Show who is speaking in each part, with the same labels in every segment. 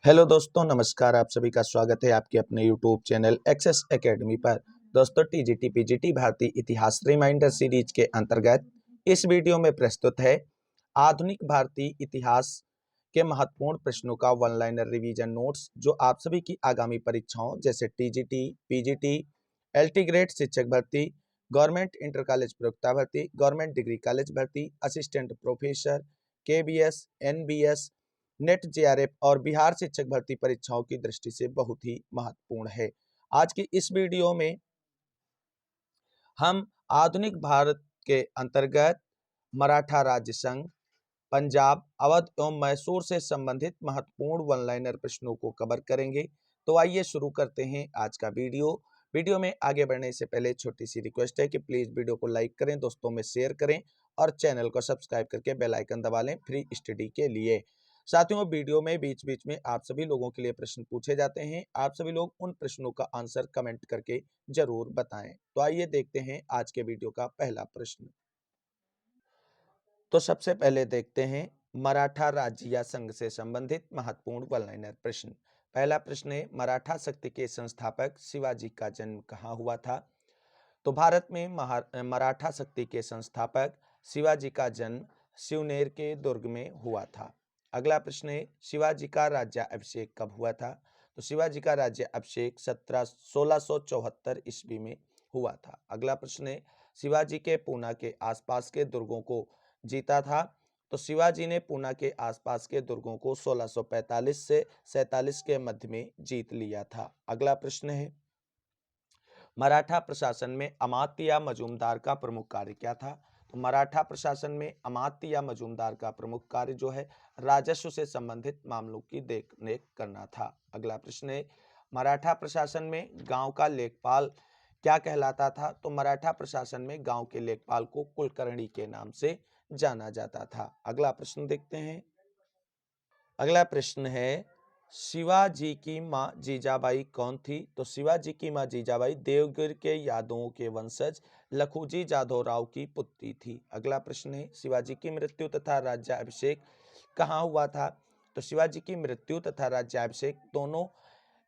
Speaker 1: Hello दोस्तों, नमस्कार। आप सभी का स्वागत है आपके अपने यूट्यूब चैनल एक्सेस एकेडमी पर। दोस्तों, टीजीटी पीजीटी भारतीय इतिहास रिमाइंडर सीरीज के अंतर्गत इस वीडियो में प्रस्तुत है आधुनिक भारतीय इतिहास के महत्वपूर्ण प्रश्नों का वन लाइनर रिवीजन नोट्स, जो आप सभी की आगामी परीक्षाओं जैसे टीजीटी, पीजीटी, एलटी ग्रेड शिक्षक भर्ती, गवर्नमेंट इंटर कॉलेज प्रवक्ता भर्ती, गवर्नमेंट डिग्री कॉलेज भर्ती, assistant professor, KBS, NBS, net JRF और बिहार शिक्षक भर्ती परीक्षाओं की दृष्टि से बहुत ही महत्वपूर्ण है। आज की इस वीडियो में हम आधुनिक भारत के अंतर्गत मराठा राज्य संघ, पंजाब, अवध एवं मैसूर से संबंधित महत्वपूर्ण वन लाइनर प्रश्नों को कवर करेंगे। तो आइए शुरू करते हैं आज का वीडियो में आगे बढ़ने से पहले छोटी सी रिक्वेस्ट है कि प्लीज वीडियो को लाइक करें, दोस्तों में शेयर करें और चैनल को सब्सक्राइब करके बेल आइकन दबा लें फ्री स्टडी के लिए। साथियों, वीडियो में बीच बीच में आप सभी लोगों के लिए प्रश्न पूछे जाते हैं। आप सभी लोग उन प्रश्नों का आंसर कमेंट करके जरूर बताएं। तो आइए देखते हैं आज के वीडियो का पहला प्रश्न। तो सबसे पहले देखते हैं मराठा राज्य या संघ से संबंधित महत्वपूर्ण वन लाइनर प्रश्न। पहला प्रश्न है, मराठा शक्ति के संस्थापक शिवाजी का जन्म कहाँ हुआ था? तो भारत में मराठा शक्ति के संस्थापक शिवाजी का जन्म शिवनेर के दुर्ग में हुआ था। अगला प्रश्न है, शिवाजी का राज्याभिषेक कब हुआ था? तो शिवाजी का राज्याभिषेक 1674 ईस्वी में हुआ था। अगला प्रश्न है, शिवाजी के पूना के आसपास के दुर्गों को जीता था? तो शिवाजी ने पूना के आसपास के दुर्गों को 1645 से 47 के मध्य में जीत लिया था। अगला प्रश्न है, मराठा प्रशासन में अमात्य या मजूमदार का प्रमुख कार्य क्या था? तो मराठा प्रशासन में अमात्य या मजूमदार का प्रमुख कार्य जो है राजस्व से संबंधित मामलों की देखरेख करना था। अगला प्रश्न है, मराठा प्रशासन में गांव का लेखपाल क्या कहलाता था? तो मराठा प्रशासन में गांव के लेखपाल को कुलकर्णी के नाम से जाना जाता था। अगला प्रश्न देखते हैं। अगला प्रश्न है, शिवाजी की मां जीजाबाई कौन थी? तो शिवाजी की मां जीजाबाई देवगिर के यादवों के वंशज लखुजी जाधव राव की पुत्री थी। अगला प्रश्न है, शिवाजी की मृत्यु तथा राज्याभिषेक कहाँ हुआ था? तो शिवाजी की मृत्यु तथा राज्याभिषेक दोनों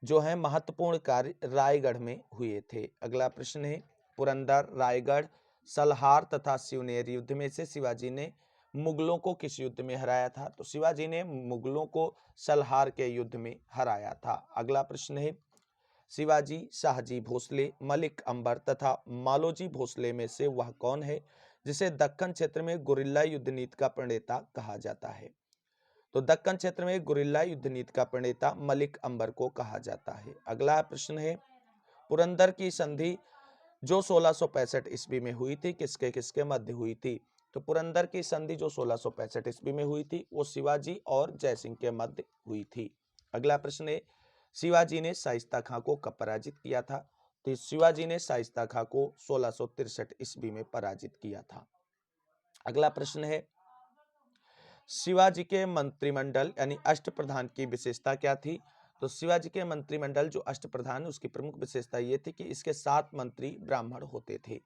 Speaker 1: जो है महत्वपूर्ण कार्य रायगढ़ में हुए थे। अगला प्रश्न है, पुरंदर, रायगढ़, सलहार तथा शिवनेर युद्ध में से शिवाजी ने मुगलों को किस युद्ध में हराया था? तो शिवाजी ने मुगलों को सलहार के युद्ध में हराया था। अगला प्रश्न है, शिवाजी, शाहजी भोसले, मलिक अंबर तथा मालोजी भोसले में से वह कौन है जिसे दक्कन क्षेत्र में गुरिल्ला युद्ध नीति का प्रणेता कहा जाता है? तो दक्कन क्षेत्र में गुरिल्ला युद्ध नीति का प्रणेता मलिक अंबर को कहा जाता है। अगला प्रश्न है, पुरंदर की संधि जो 1665 ईस्वी में हुई थी किसके किसके मध्य हुई थी? तो पुरंदर की संधि जो 1665 ईस्वी में हुई थी वो शिवाजी और जयसिंह के मध्य हुई थी। अगला प्रश्न है, शिवाजी ने शाइस्ता खां को कब पराजित किया था? तो शिवाजी ने शाइस्ता खां को 1663 ईस्वी में पराजित किया था। अगला प्रश्न है, शिवाजी के मंत्रिमंडल यानी अष्टप्रधान की विशेषता क्या थी? तो शिवाजी के मंत्रिमंडल जो अष्टप्रधान उसकी प्रमुख विशेषता ये थी कि इसके 7 मंत्री ब्राह्मण होते थे।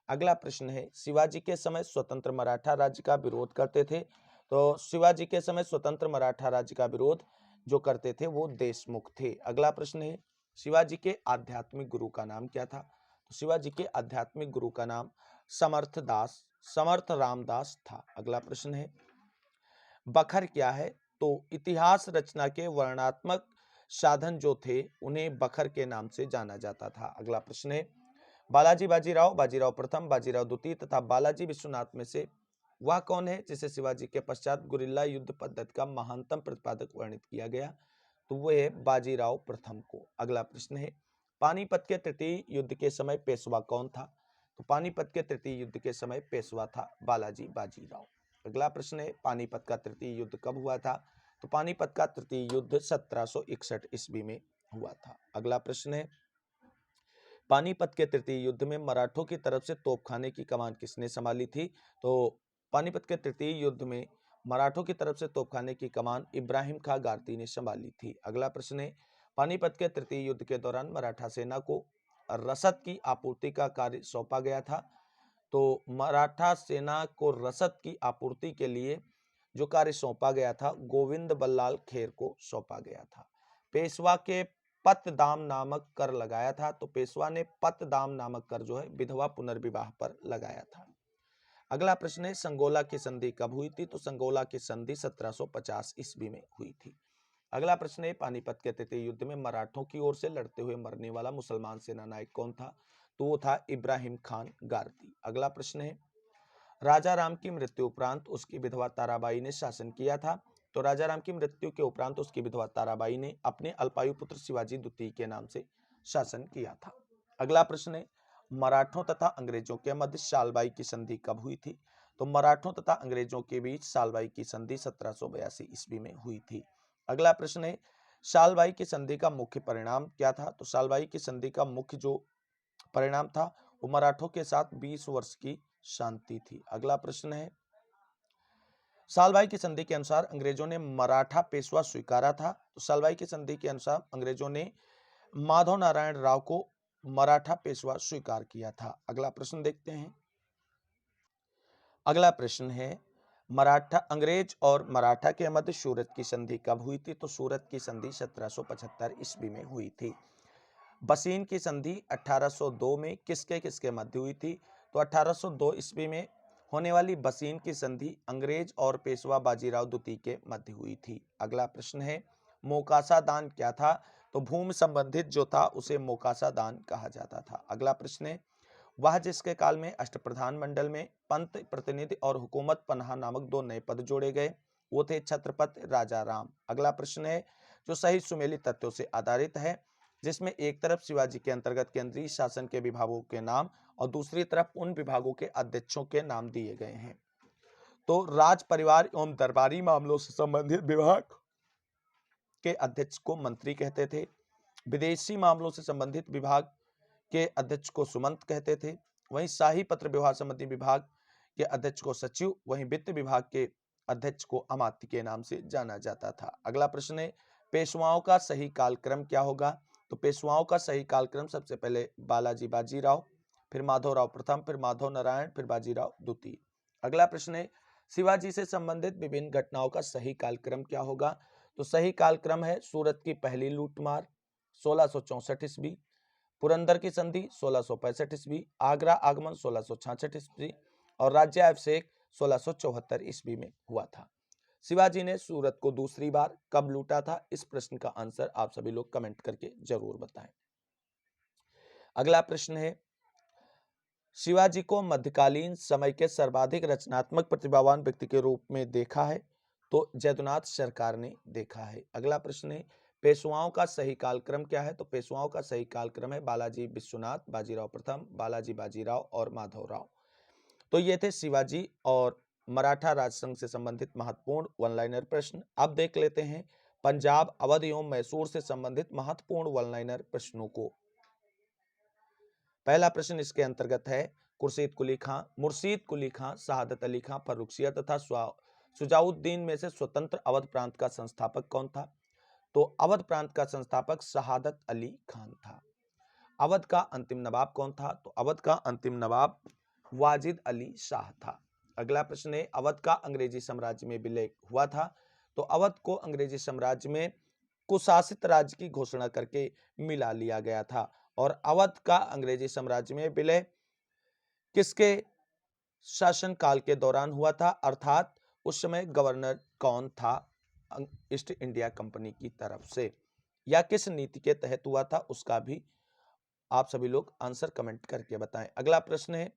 Speaker 1: अगला प्रश्न है, शिवाजी के समय स्वतंत्र मराठा राज्य का विरोध करते थे? तो शिवाजी के समय स्वतंत्र मराठा राज्य का विरोध जो करते थे वो देशमुख थे। अगला प्रश्न है, शिवाजी के आध्यात्मिक गुरु का नाम क्या था? तो शिवाजी के आध्यात्मिक गुरु का नाम समर्थ रामदास था। अगला प्रश्न है, बखर क्या है? तो इतिहास रचना के वर्णनात्मक साधन जो थे उन्हें बखर के नाम से जाना जाता था। अगला प्रश्न है, बालाजी बाजीराव, बाजीराव प्रथम, बाजीराव द्वितीय तथा बालाजी विश्वनाथ में से वह कौन है जिसे शिवाजी के पश्चात गुरिल्ला युद्ध पद्धति का महानतम प्रतिपादक वर्णित किया गया? तो वह है बाजीराव प्रथम को। अगला प्रश्न है, पानीपत के तृतीय युद्ध के समय पेशवा कौन था? तो पानीपत के तृतीय युद्ध के समय पेशवा था बालाजी बाजीराव। अगला प्रश्न है, पानीपत का तृतीय युद्ध कब हुआ था? तो पानीपत का तृतीय युद्ध 1761 ईस्वी में हुआ था। अगला प्रश्न है, पानीपत के तृतीय युद्ध में मराठों की तरफ से तोपखाने की कमान किसने संभाली थी? तो पानीपत के तृतीय युद्ध में मराठों की तरफ से तोपखाने की कमान इब्राहिम खां गारती ने संभाली थी। अगला प्रश्न है, पानीपत के तृतीय युद्ध के दौरान मराठा सेना को रसद की आपूर्ति का कार्य सौंपा गया था। तो मराठा सेना को रसद की आपूर्ति के लिए जो कार्य सौंपा गया था गोविंद बल्लाल खेर को सौंपा गया था। पेशवा के पतदाम नामक कर लगाया था, तो पेशवा ने पतदाम नामक कर जो है विधवा पुनर्विवाह पर लगाया था। अगला प्रश्न है संगोला की संधि कब हुई थी? तो संगोला की संधि 1750 ईस्वी में हुई थी। अगला प्रश्न है पानीपत के तृतीय युद्ध में मराठों की ओर से लड़ते हुए मरने वाला मुसलमान सेना नायक कौन था? तो वो था इब्राहिम खान गारदी। अगला प्रश्न है राजा राम की मृत्यु उपरांत उसकी विधवा ताराबाई ने शासन किया था। तो राजा राम की मृत्यु के उपरांत उसकी विधवा ताराबाई ने अपने अल्पायु पुत्र शिवाजी द्वितीय के नाम से शासन किया था। अगला प्रश्न है मराठों तथा अंग्रेजों के मध्य सालबाई की संधि कब हुई थी? तो मराठों तथा अंग्रेजों के बीच सालबाई की संधि 1782 ईस्वी में हुई थी। अगला प्रश्न है सालबाई की संधि का मुख्य परिणाम क्या था? तो सालबाई की संधि का मुख्य जो परिणाम था वो मराठों के साथ 20 वर्ष की शांति थी। अगला प्रश्न है सालबाई की संधि के अनुसार अंग्रेजों ने मराठा पेशवा स्वीकारा था। तो सालबाई की संधि के अनुसार अंग्रेजों ने माधव नारायण राव को मराठा पेशवा स्वीकार किया था। अगला प्रश्न देखते हैं। अगला प्रश्न है मराठा अंग्रेज और मराठा के मध्य सूरत की संधि कब हुई थी? तो सूरत की संधि 1775 ईस्वी में हुई थी। बसीन की संधि 1802 में किसके किसके मध्य हुई थी? तो 1802 ईस्वी में होने वाली बसीन की संधि अंग्रेज और पेशवा बाजीराव द्वितीय के मध्य हुई थी। अगला प्रश्न है मोकासा दान क्या था? तो भूमि संबंधित जो था उसे मोकासा दान कहा जाता था। अगला प्रश्न है वह जिसके काल में अष्टप्रधान मंडल में पंत प्रतिनिधि और हुकूमत पनाह नामक दो नए पद जोड़े गए, वो थे छत्रपति राजा राम। अगला प्रश्न है जो सही सुमेली तथ्यों से आधारित है, जिसमें एक तरफ शिवाजी के अंतर्गत केंद्रीय शासन के विभागों के नाम और दूसरी तरफ उन विभागों के अध्यक्षों के नाम दिए गए हैं। तो राज परिवार एवं दरबारी मामलों से संबंधित विभाग के अध्यक्ष को मंत्री कहते थे, विदेशी मामलों से संबंधित विभाग के अध्यक्ष को सुमंत कहते थे, वहीं शाही पत्र व्यवहार संबंधी विभाग के अध्यक्ष को सचिव, वहीं वित्त विभाग के अध्यक्ष को अमात्य के नाम से जाना जाता था। अगला प्रश्न है पेशवाओं का सही कालक्रम क्या होगा? तो पेशवाओं का सही कालक्रम सबसे पहले बालाजी बाजीराव, फिर माधवराव प्रथम, फिर माधव नारायण, फिर बाजीराव द्वितीय। अगला प्रश्न है शिवाजी से संबंधित विभिन्न घटनाओं का सही कालक्रम क्या होगा? तो सही कालक्रम है सूरत की पहली लूटमार 1664 ईस्वी, पुरंदर की संधि 1665 ईस्वी, आगरा आगमन 1666 ईस्वी और राज्याभिषेक 1674 ईस्वी में हुआ था। शिवाजी ने सूरत को दूसरी बार कब लूटा था? इस प्रश्न का आंसर आप सभी लोग कमेंट करके जरूर बताएं। अगला प्रश्न है शिवाजी को मध्यकालीन समय के सर्वाधिक रचनात्मक प्रतिभावान व्यक्ति के रूप में देखा है? तो जदुनाथ सरकार ने देखा है। अगला प्रश्न है पेशवाओं का सही कालक्रम क्या है? तो पेशवाओं का सही कालक्रम है बालाजी विश्वनाथ, बाजीराव प्रथम, बालाजी बाजीराव और माधवराव। तो ये थे शिवाजी और मराठा राजसंघ से संबंधित महत्वपूर्ण वन लाइनर प्रश्न। अब देख लेते हैं पंजाब, अवध एवं मैसूर से संबंधित महत्वपूर्ण वन लाइनर प्रश्नों को। पहला प्रश्न इसके अंतर्गत है मुर्शीद कुली खां, शहादत अली खां, फर्रुखसिया तथा शुजाउद्दीन में से स्वतंत्र अवध प्रांत का संस्थापक कौन था? तो अवध प्रांत का संस्थापक शहादत अली खान था। अवध का अंतिम नवाब कौन था? तो अवध का अंतिम नवाब वाजिद अली शाह था। अगला प्रश्न है अवध का अंग्रेजी साम्राज्य में विलय हुआ था। तो अवध को अंग्रेजी साम्राज्य में कुशासित राज्य की घोषणा करके मिला लिया गया था। और अवध का अंग्रेजी साम्राज्य में विलय किसके शासन काल के दौरान हुआ था? अर्थात उस समय गवर्नर कौन था ईस्ट इंडिया कंपनी की तरफ से, या किस नीति के तहत हुआ था, उसका भी आप सभी लोग आंसर कमेंट करके बताएं। अगला प्रश्न है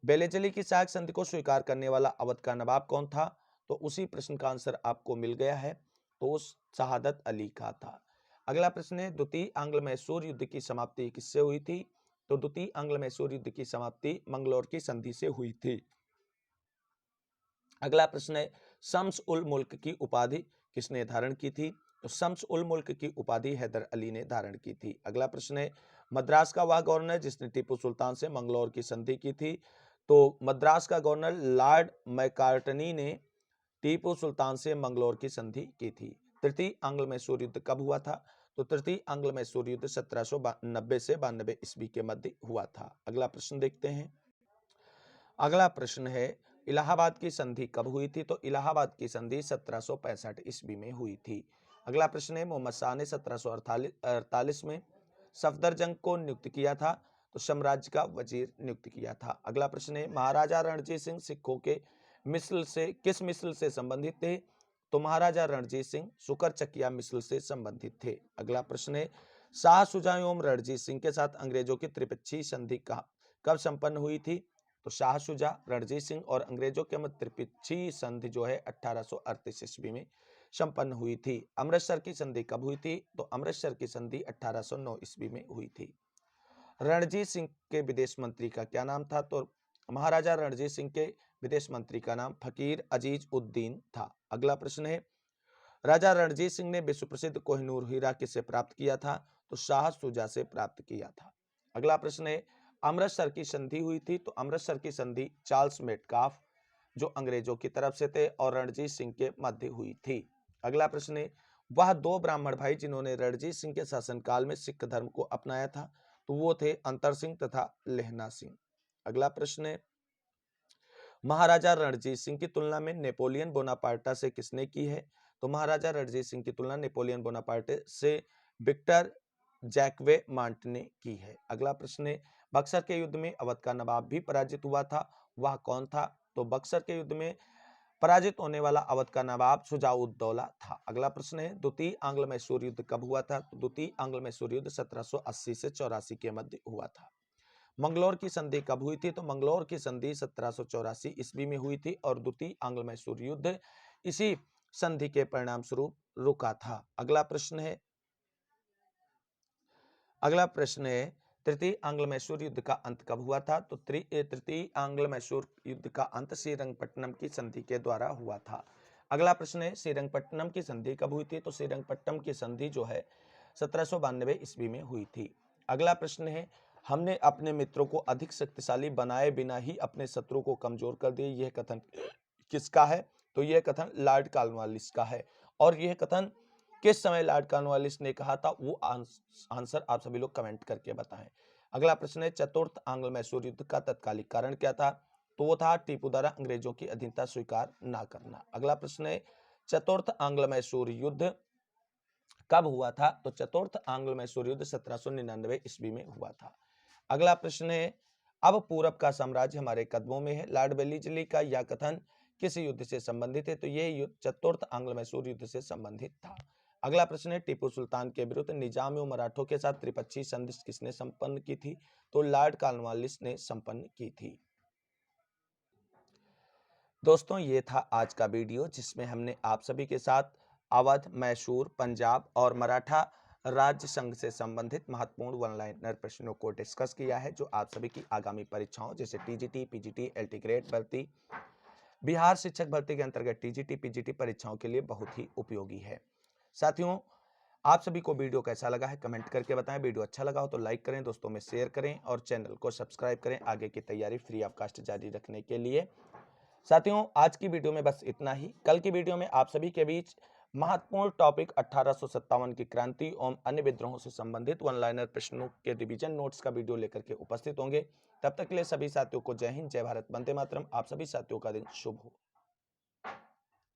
Speaker 1: बेलेजली की सहायक संधि को स्वीकार करने वाला अवध का नवाब कौन था? तो उसी प्रश्न का आंसर आपको मिल गया है, तो उस शहादत अली का था। अगला प्रश्न है द्वितीय आंग्ल मैसूर युद्ध की समाप्ति किससे हुई थी? तो द्वितीय आंग्ल मैसूर युद्ध की समाप्ति मंगलौर की संधि से हुई थी। अगला प्रश्न है शम्स उल मुल्क की उपाधि किसने धारण की थी? तो शम्स उल मुल्क की उपाधि हैदर अली ने धारण की थी। अगला प्रश्न है मद्रास का वह गवर्नर जिसने टीपू सुल्तान से मंगलौर की संधि की थी? तो मद्रास का गवर्नर लॉर्ड मैकार्टनी ने टीपू सुल्तान से मंगलौर की संधि की थी। तृतीय आंग्ल मैसूर युद्ध कब हुआ था? तो तृतीय आंग्ल मैसूर युद्ध 1790 से 92 ईस्वी के मध्य हुआ था। अगला प्रश्न देखते हैं। अगला प्रश्न है इलाहाबाद की संधि कब हुई थी? तो इलाहाबाद की संधि 1765 ईस्वी में हुई थी। अगला प्रश्न है, मोहम्मद शाह ने 1748 में सफदरजंग को नियुक्त किया था? तो साम्राज्य का वजीर नियुक्त किया था। अगला प्रश्न है, महाराजा रणजीत सिंह सिखों के मिसल से किस मिसल से संबंधित थे? तो महाराजा रणजीत सिंह सुकर चकिया मिसल से संबंधित थे। अगला प्रश्न है, शाह शुजा एवं रणजीत सिंह के साथ अंग्रेजों की त्रिपक्षीय संधि कब संपन्न हुई थी? तो शाह शुजा, रणजीत सिंह और अंग्रेजों के मध्य त्रिपक्षीय संधि जो है 1838 ईस्वी में संपन्न हुई थी। अमृतसर की संधि कब हुई थी? तो अमृतसर की संधि 1809 ईस्वी में हुई थी। रणजीत सिंह के विदेश मंत्री का क्या नाम था? तो महाराजा रणजीत सिंह के विदेश मंत्री का नाम फकीर अजीज उद्दीन था। अगला प्रश्न है, राजा रणजीत सिंह ने विश्व प्रसिद्ध कोहिनूर हीरा किससे प्राप्त किया था? तो शाह शुजा से प्राप्त किया था। अगला प्रश्न है, अमृतसर की संधि हुई थी? तो अमृतसर की संधि चार्ल्स मेटकाफ जो अंग्रेजों की तरफ से थे और रणजीत सिंह के मध्य हुई थी। अगला प्रश्न है, वह दो ब्राह्मण भाई जिन्होंने रणजीत सिंह के शासनकाल में सिख धर्म को अपनाया था, तो वो थे अंतर सिंह तथा लेहना सिंह। अगला प्रश्न है, महाराजा रणजीत सिंह की तुलना में नेपोलियन बोनापार्टा से किसने की है? तो महाराजा रणजीत सिंह की तुलना नेपोलियन बोनापार्टे से विक्टर जैकवे मांट ने की है। अगला प्रश्न है, बक्सर के युद्ध में अवध का नवाब भी पराजित हुआ था, वह कौन था? तो बक्सर के युद्ध में पराजित होने वाला अवध का नवाब शुजाउद्दौला था। अगला प्रश्न है, द्वितीय आंग्ल मैसूर युद्ध कब हुआ था? तो द्वितीय आंग्ल मैसूर युद्ध 1780 से 84 के मध्य हुआ था। मंगलौर की संधि कब हुई थी? तो मंगलौर की संधि 1784 ईस्वी में हुई थी और द्वितीय आंग्ल मैसूर युद्ध इसी संधि के परिणाम स्वरूप रुका था। अगला प्रश्न है, तृतीय आंग्ल मैसूर युद्ध का अंत कब हुआ था? तो तृतीय आंग्ल मैसूर युद्ध का अंत श्रीरंगपट्टनम की संधि के द्वारा हुआ था। अगला प्रश्न है, श्रीरंगपट्टनम की संधि कब हुई थी? तो श्रीरंगपट्टनम की संधि जो है 1792 ईस्वी में हुई थी। अगला प्रश्न है, हमने अपने मित्रों को अधिक शक्तिशाली बनाए बिना ही अपने शत्रु को कमजोर कर दिया, यह कथन किसका है? तो यह कथन लॉर्ड कॉर्नवालिस का है। और यह कथन किस समय लॉर्ड कॉर्नवालिस ने कहा था, वो आंसर आप सभी लोग कमेंट करके बताएं। अगला प्रश्न है, चतुर्थ आंग्ल मैसूर युद्ध का तत्कालिक कारण क्या था? तो वो था टीपू द्वारा अंग्रेजों की अधीनता स्वीकार ना करना। अगला प्रश्न है, चतुर्थ आंग्ल मैसूर युद्ध कब हुआ था? तो चतुर्थ आंग्ल मैसूर युद्ध 1799 ईस्वी में हुआ था। अगला प्रश्न है, अब पूरब का साम्राज्य हमारे कदमों में है, लॉर्ड वेलेस्ली का यह कथन किस युद्ध से संबंधित है? तो यह युद्ध चतुर्थ आंग्ल मैसूर युद्ध से संबंधित था। अगला प्रश्न है, टीपू सुल्तान के विरुद्ध निजाम एवं मराठों के साथ त्रिपक्षीय संधि किसने संपन्न की थी? तो लॉर्ड कॉर्नवालिस ने संपन्न की थी। दोस्तों, ये था आज का वीडियो जिसमें हमने आप सभी के साथ अवध, मैसूर, पंजाब और मराठा राज्य संघ से संबंधित महत्वपूर्ण वन लाइनर प्रश्नों को डिस्कस किया है, जो आप सभी की आगामी परीक्षाओं जैसे टीजीटी, पीजीटी, एलटी ग्रेड भर्ती, बिहार शिक्षक भर्ती के अंतर्गत टीजीटी, पीजीटी परीक्षाओं के लिए बहुत ही उपयोगी है। साथियों, आप सभी को वीडियो कैसा लगा है कमेंट करके बताएं। वीडियो अच्छा लगा हो तो लाइक करें, दोस्तों में शेयर करें और चैनल को सब्सक्राइब करें आगे की तैयारी फ्री ऑफ कॉस्ट जारी रखने के लिए। साथियों, आज की वीडियो में बस इतना ही। कल की वीडियो में आप सभी के बीच महत्वपूर्ण टॉपिक 1857 की क्रांति एवं अन्य विद्रोहों से संबंधित वन लाइनर प्रश्नों के रिवीजन नोट्स का वीडियो लेकर के उपस्थित होंगे। तब तक के लिए सभी साथियों को जय हिंद, जय भारत, वंदे मातरम। आप सभी साथियों का दिन शुभ हो।